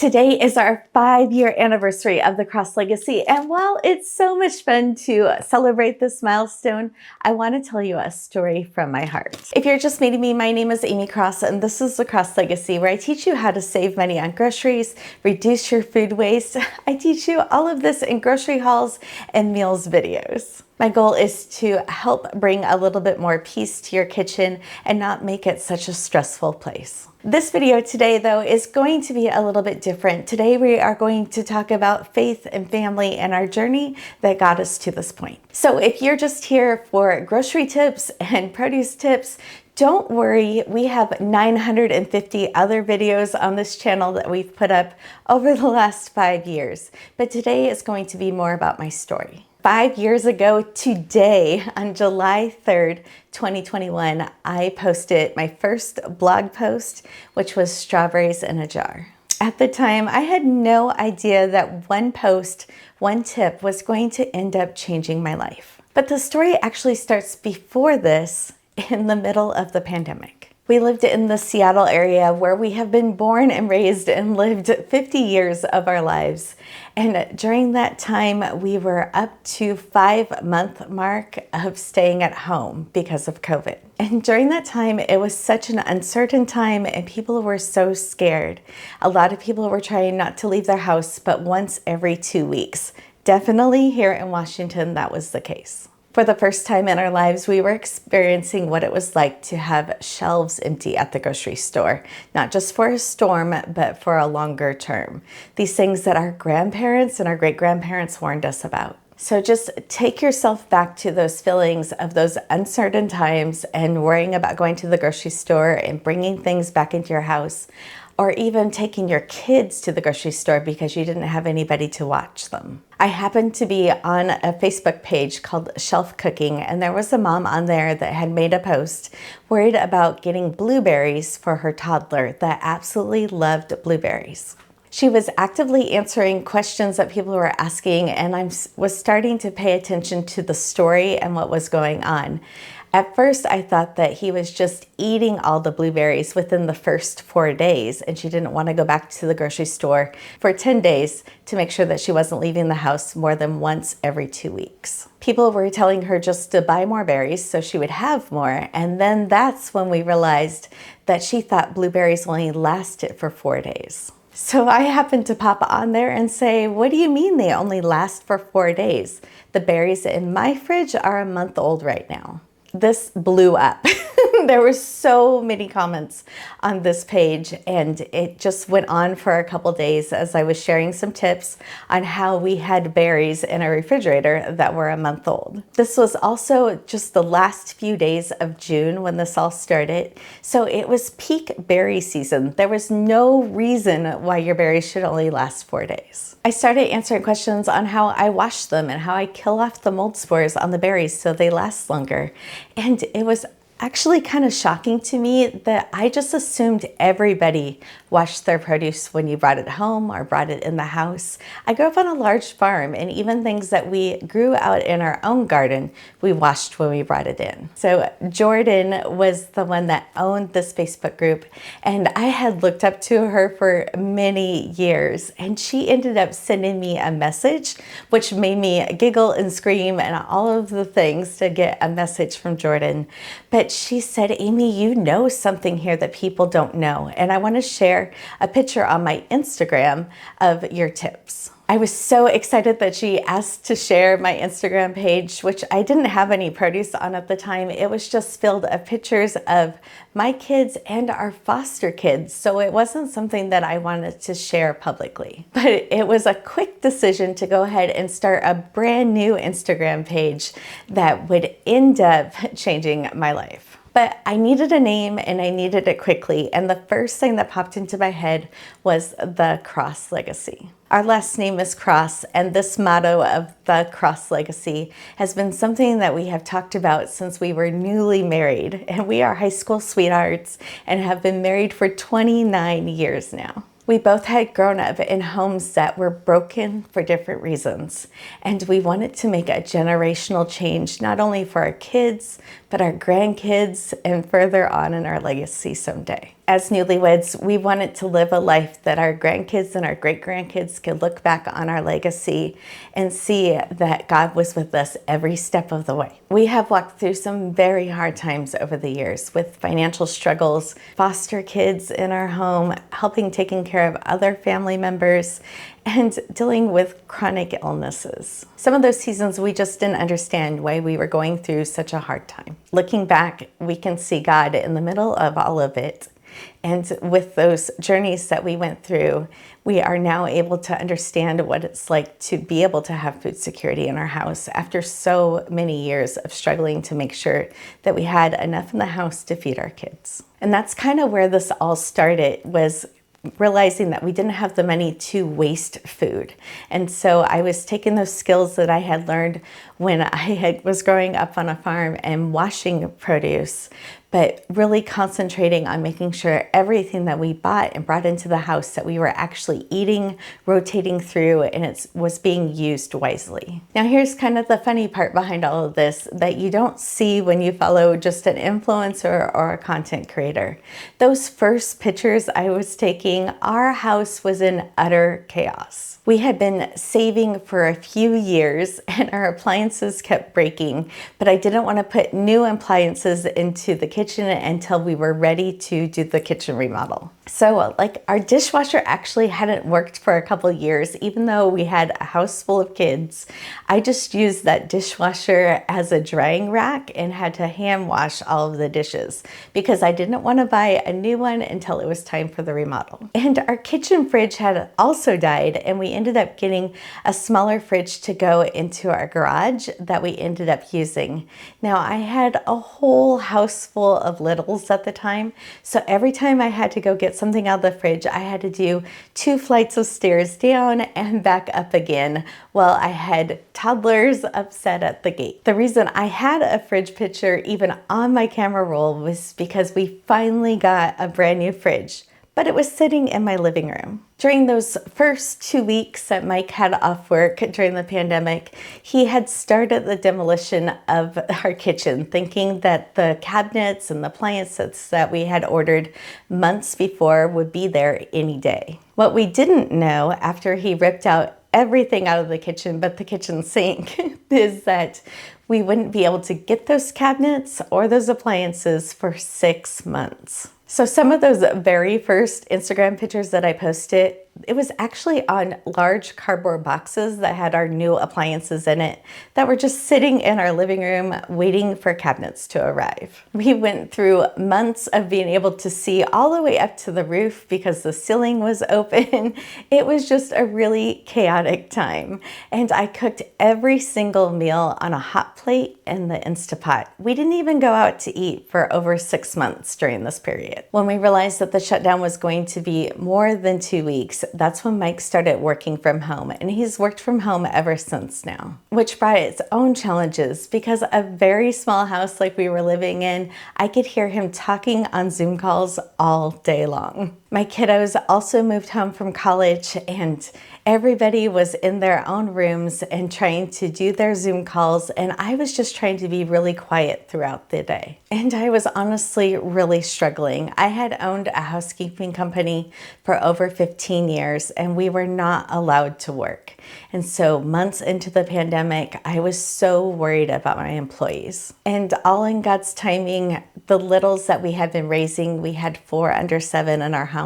Today is our 5-year anniversary of the 𝐋𝐈𝐍𝐄𝐄𝐓 Legacy, and while it's so much fun to celebrate this milestone, I want to tell you a story from my heart. If you're just meeting me, my name is Amy Cross, and this is the 𝐋𝐈𝐍𝐄𝐄𝐓 Legacy, where I teach you how to save money on groceries, reduce your food waste. I teach you all of this in grocery hauls and meals videos. My goal is to help bring a little bit more peace to your kitchen and not make it such a stressful place. This video today, though, is going to be a little bit different. Today we are going to talk about faith and family and our journey that got us to this point. So if you're just here for grocery tips and produce tips, don't worry, we have 950 other videos on this channel that we've put up over the last 5 years. But today is going to be more about my story. 5 years ago today, on July 3rd, 2021, I posted my first blog post, which was strawberries in a jar. At the time, I had no idea that one post, one tip was going to end up changing my life. But the story actually starts before this, in the middle of the pandemic. We lived in the Seattle area where we have been born and raised and lived 50 years of our lives. And during that time, we were up to 5-month mark of staying at home because of COVID. And during that time, it was such an uncertain time and people were so scared. A lot of people were trying not to leave their house but once every 2 weeks. Definitely here in Washington, that was the case. For the first time in our lives, we were experiencing what it was like to have shelves empty at the grocery store, not just for a storm, but for a longer term. These things that our grandparents and our great-grandparents warned us about. So just take yourself back to those feelings of those uncertain times and worrying about going to the grocery store and bringing things back into your house, or even taking your kids to the grocery store because you didn't have anybody to watch them. I happened to be on a Facebook page called Shelf Cooking, and there was a mom on there that had made a post worried about getting blueberries for her toddler that absolutely loved blueberries. She was actively answering questions that people were asking, and I was starting to pay attention to the story and what was going on. At first, I thought that he was just eating all the blueberries within the first 4 days, and she didn't want to go back to the grocery store for 10 days to make sure that she wasn't leaving the house more than once every 2 weeks. People were telling her just to buy more berries so she would have more, and then that's when we realized that she thought blueberries only lasted for 4 days. So I happened to pop on there and say, what do you mean they only last for 4 days? The berries in my fridge are a month old right now. This blew up. There were so many comments on this page, and it just went on for a couple days as I was sharing some tips on how we had berries in a refrigerator that were a month old. This was also just the last few days of June when this all started, so it was peak berry season. There was no reason why your berries should only last 4 days. I started answering questions on how I wash them and how I kill off the mold spores on the berries so they last longer. And it was actually kind of shocking to me that I just assumed everybody washed their produce when you brought it home or brought it in the house. I grew up on a large farm, and even things that we grew out in our own garden, we washed when we brought it in. So Jordan was the one that owned this Facebook group, and I had looked up to her for many years, and she ended up sending me a message, which made me giggle and scream and all of the things to get a message from Jordan. But she said, Amy, you know something here that people don't know, and I want to share a picture on my Instagram of your tips. I was so excited that she asked to share my Instagram page, which I didn't have any produce on at the time. It was just filled of pictures of my kids and our foster kids, so it wasn't something that I wanted to share publicly. But it was a quick decision to go ahead and start a brand new Instagram page that would end up changing my life. But I needed a name, and I needed it quickly, and the first thing that popped into my head was the 𝐋𝐈𝐍𝐄𝐄𝐓 Legacy. Our last name is Cross, and this motto of the 𝐋𝐈𝐍𝐄𝐓 Legacy has been something that we have talked about since we were newly married, and we are high school sweethearts and have been married for 29 years now. We both had grown up in homes that were broken for different reasons, and we wanted to make a generational change, not only for our kids, but our grandkids and further on in our legacy someday. As newlyweds, we wanted to live a life that our grandkids and our great-grandkids could look back on our legacy and see that God was with us every step of the way. We have walked through some very hard times over the years with financial struggles, foster kids in our home, helping taking care of other family members, and dealing with chronic illnesses. Some of those seasons we just didn't understand why we were going through such a hard time. Looking back, we can see God in the middle of all of it. And with those journeys that we went through, we are now able to understand what it's like to be able to have food security in our house after so many years of struggling to make sure that we had enough in the house to feed our kids. And that's kind of where this all started, was realizing that we didn't have the money to waste food. And so I was taking those skills that I had learned when I was growing up on a farm and washing produce, but really concentrating on making sure everything that we bought and brought into the house that we were actually eating, rotating through, and it was being used wisely. Now here's kind of the funny part behind all of this that you don't see when you follow just an influencer or a content creator. Those first pictures I was taking, our house was in utter chaos. We had been saving for a few years and our appliances kept breaking, but I didn't want to put new appliances into the kitchen until we were ready to do the kitchen remodel. So like our dishwasher actually hadn't worked for a couple years, even though we had a house full of kids. I just used that dishwasher as a drying rack and had to hand wash all of the dishes because I didn't want to buy a new one until it was time for the remodel. And our kitchen fridge had also died, and we ended up getting a smaller fridge to go into our garage that we ended up using. Now I had a whole house full of littles at the time, so every time I had to go get something out of the fridge, I had to do 2 flights of stairs down and back up again while I had toddlers upset at the gate. The reason I had a fridge picture even on my camera roll was because we finally got a brand new fridge, but it was sitting in my living room. During those first 2 weeks that Mike had off work during the pandemic, he had started the demolition of our kitchen, thinking that the cabinets and the appliances that we had ordered months before would be there any day. What we didn't know after he ripped out everything out of the kitchen but the kitchen sink is that we wouldn't be able to get those cabinets or those appliances for 6 months. So some of those very first Instagram pictures that I posted, it was actually on large cardboard boxes that had our new appliances in it that were just sitting in our living room waiting for cabinets to arrive. We went through months of being able to see all the way up to the roof because the ceiling was open. It was just a really chaotic time. And I cooked every single meal on a hot plate in the Instapot. We didn't even go out to eat for over 6 months during this period. When we realized that the shutdown was going to be more than 2 weeks, that's when Mike started working from home, and he's worked from home ever since now, which brought its own challenges because a very small house like we were living in, I could hear him talking on Zoom calls all day long. My kiddos also moved home from college, and everybody was in their own rooms and trying to do their Zoom calls, and I was just trying to be really quiet throughout the day. And I was honestly really struggling. I had owned a housekeeping company for over 15 years, and we were not allowed to work. And so months into the pandemic, I was so worried about my employees. And all in God's timing, the littles that we had been raising, we had 4 under 7 in our home,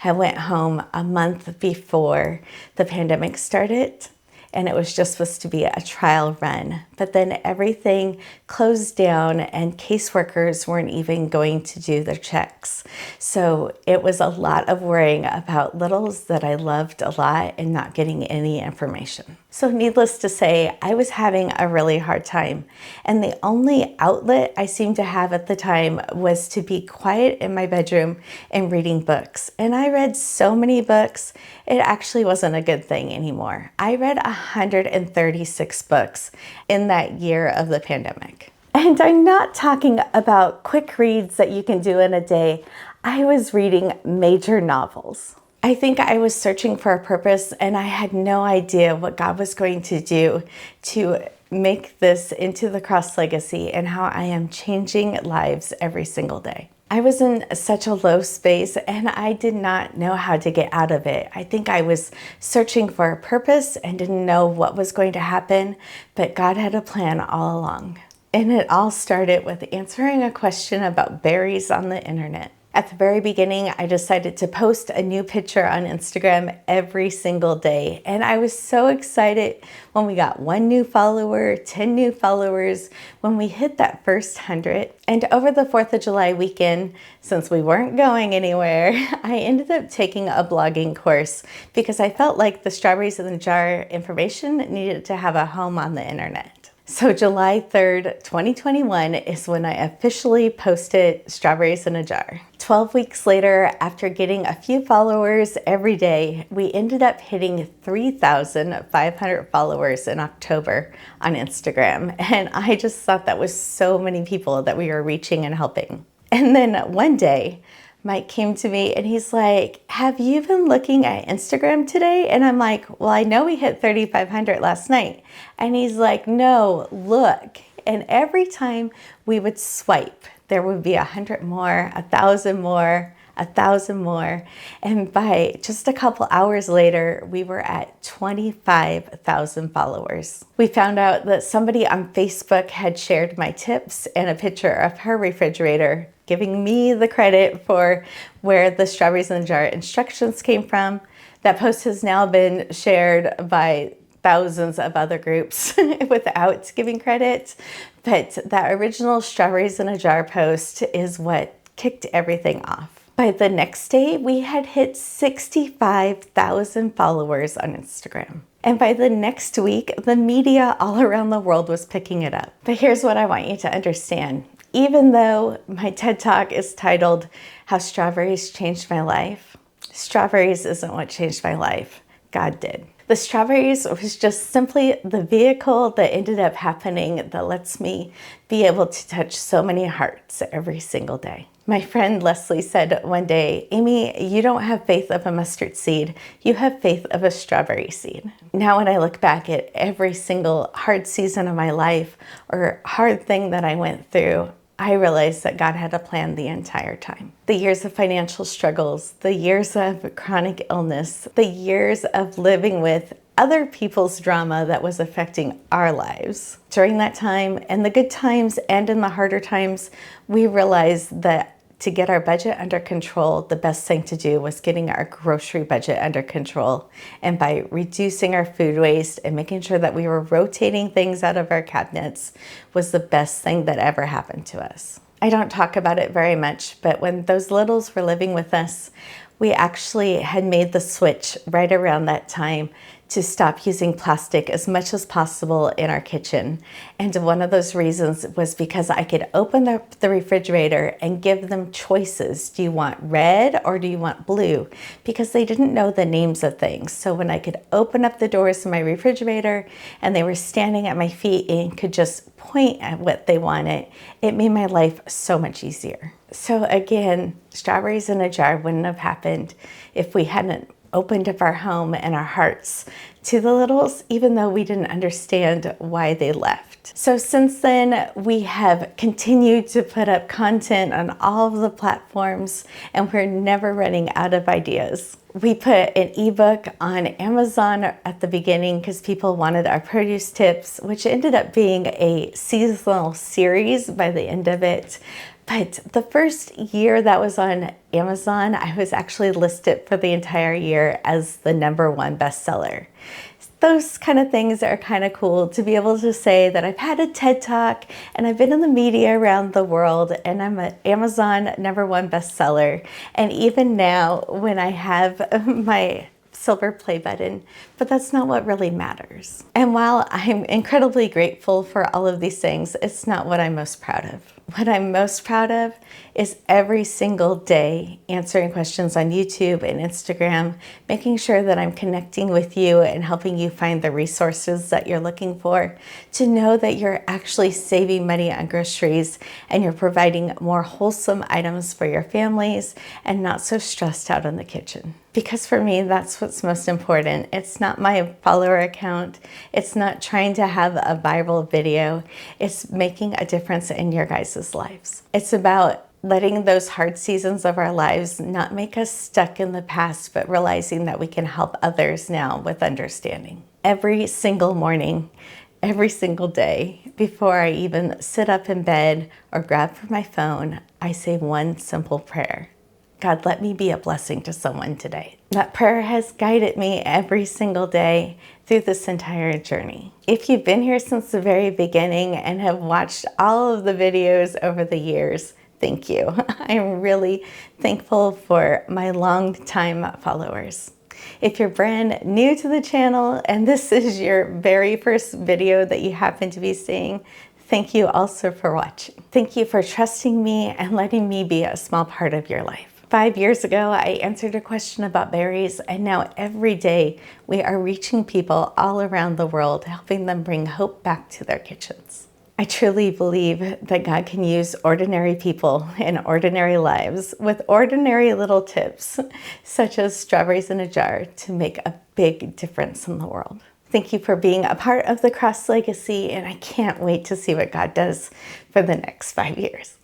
I went home a month before the pandemic started, and it was just supposed to be a trial run. But then everything closed down and caseworkers weren't even going to do their checks. So it was a lot of worrying about littles that I loved a lot and not getting any information. So needless to say, I was having a really hard time. And the only outlet I seemed to have at the time was to be quiet in my bedroom and reading books. And I read so many books, it actually wasn't a good thing anymore. I read 136 books in that year of the pandemic. And I'm not talking about quick reads that you can do in a day. I was reading major novels. I think I was searching for a purpose, and I had no idea what God was going to do to make this into the Cross legacy and how I am changing lives every single day. I was in such a low space and I did not know how to get out of it. I think I was searching for a purpose and didn't know what was going to happen, but God had a plan all along. And it all started with answering a question about berries on the internet. At the very beginning, I decided to post a new picture on Instagram every single day. And I was so excited when we got 1 new follower, 10 new followers, when we hit that first 100. And over the 4th of July weekend, since we weren't going anywhere, I ended up taking a blogging course because I felt like the strawberries in the jar information needed to have a home on the internet. So July 3rd, 2021 is when I officially posted Strawberries in a Jar. 12 weeks later, after getting a few followers every day, we ended up hitting 3,500 followers in October on Instagram. And I just thought that was so many people that we were reaching and helping. And then one day, Mike came to me and he's like, have you been looking at Instagram today? And I'm like, well, I know we hit 3,500 last night. And he's like, no, look. And every time we would swipe, there would be 100 more, 1,000 more, 1,000 more. And by just a couple hours later, we were at 25,000 followers. We found out that somebody on Facebook had shared my tips and a picture of her refrigerator, giving me the credit for where the strawberries in the jar instructions came from. That post has now been shared by thousands of other groups without giving credit. But that original strawberries in a jar post is what kicked everything off. By the next day, we had hit 65,000 followers on Instagram. And by the next week, the media all around the world was picking it up. But here's what I want you to understand. Even though my TED Talk is titled How Strawberries Changed My Life, strawberries isn't what changed my life. God did. The strawberries was just simply the vehicle that ended up happening that lets me be able to touch so many hearts every single day. My friend Leslie said one day, Amy, you don't have faith of a mustard seed. You have faith of a strawberry seed. Now when I look back at every single hard season of my life or hard thing that I went through, I realized that God had a plan the entire time. The years of financial struggles, the years of chronic illness, the years of living with other people's drama that was affecting our lives. During that time, in the good times and in the harder times, we realized that to get our budget under control, the best thing to do was getting our grocery budget under control. And by reducing our food waste and making sure that we were rotating things out of our cabinets was the best thing that ever happened to us. I don't talk about it very much, but when those littles were living with us, we actually had made the switch right around that time to stop using plastic as much as possible in our kitchen. And one of those reasons was because I could open up the refrigerator and give them choices. Do you want red or do you want blue? Because they didn't know the names of things. So when I could open up the doors of my refrigerator and they were standing at my feet and could just point at what they wanted, it made my life so much easier. So again, strawberries in a jar wouldn't have happened if we hadn't opened up our home and our hearts to the littles, even though we didn't understand why they left. So since then, we have continued to put up content on all of the platforms, and we're never running out of ideas. We put an ebook on Amazon at the beginning because people wanted our produce tips, which ended up being a seasonal series by the end of it. But the first year that was on Amazon, I was actually listed for the entire year as the #1 bestseller. Those kind of things are kind of cool to be able to say that I've had a TED Talk and I've been in the media around the world and I'm an Amazon #1 bestseller. And even now when I have my silver play button, but that's not what really matters. And while I'm incredibly grateful for all of these things, it's not what I'm most proud of. What I'm most proud of is every single day answering questions on YouTube and Instagram, making sure that I'm connecting with you and helping you find the resources that you're looking for, to know that you're actually saving money on groceries and you're providing more wholesome items for your families and not so stressed out in the kitchen. Because for me, that's what's most important. It's not my follower account. It's not trying to have a viral video. It's making a difference in your guys' lives. It's about letting those hard seasons of our lives not make us stuck in the past, but realizing that we can help others now with understanding. Every single morning, every single day, before I even sit up in bed or grab for my phone, I say one simple prayer. God, let me be a blessing to someone today. That prayer has guided me every single day through this entire journey. If you've been here since the very beginning and have watched all of the videos over the years, thank you. I'm really thankful for my longtime followers. If you're brand new to the channel and this is your very first video that you happen to be seeing, thank you also for watching. Thank you for trusting me and letting me be a small part of your life. 5 years ago, I answered a question about berries, and now every day we are reaching people all around the world, helping them bring hope back to their kitchens. I truly believe that God can use ordinary people in ordinary lives with ordinary little tips, such as strawberries in a jar, to make a big difference in the world. Thank you for being a part of the Cross Legacy, and I can't wait to see what God does for the next 5 years.